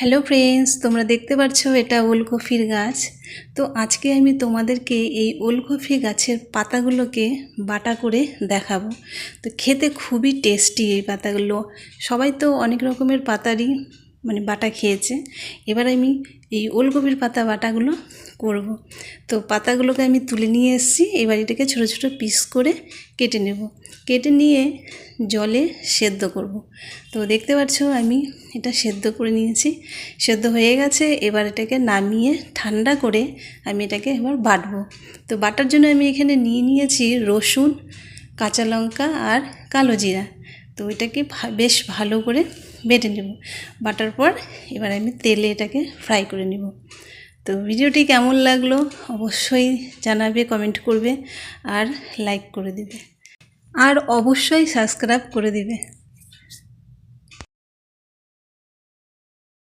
Hello friends, তোমরা দেখতে পাচ্ছ এটা ওলকপির গাছ। তো আজকে আমি তোমাদেরকে এই ওলকপি গাছের পাতাগুলোকে বাটা করে দেখাবো। তো খেতে খুবই টেস্টি এই পাতাগুলো। সবাই তো অনেক রকমের পাতারই বাটা খেয়েছে। এবার আমি এই ওলকপির পাতা বাটাগুলো করব। তো পাতাগুলোকে আমি তুলে নিয়ে এসেছি। এবার এটাকে ছোটো ছোটো পিস করে কেটে নেব। কেটে নিয়ে জলে সেদ্ধ করব। তো দেখতে পাচ্ছ আমি এটা সেদ্ধ করে নিয়েছি। সেদ্ধ হয়ে গেছে। এবার এটাকে নামিয়ে ঠান্ডা করে আমি এটাকে এবার বাটবো। তো বাটার জন্য আমি এখানে নিয়েছি রসুন, কাঁচা লঙ্কা আর কালো জিরা। তো এটাকে বেশ ভালো করে বেটে নেব। বাটার পর এবার আমি তেলে এটাকে ফ্রাই করে নেব। তো ভিডিওটি কেমন লাগলো অবশ্যই জানাবে, কমেন্ট করবে আর লাইক করে দিবে আর অবশ্যই সাবস্ক্রাইব করে দিবে।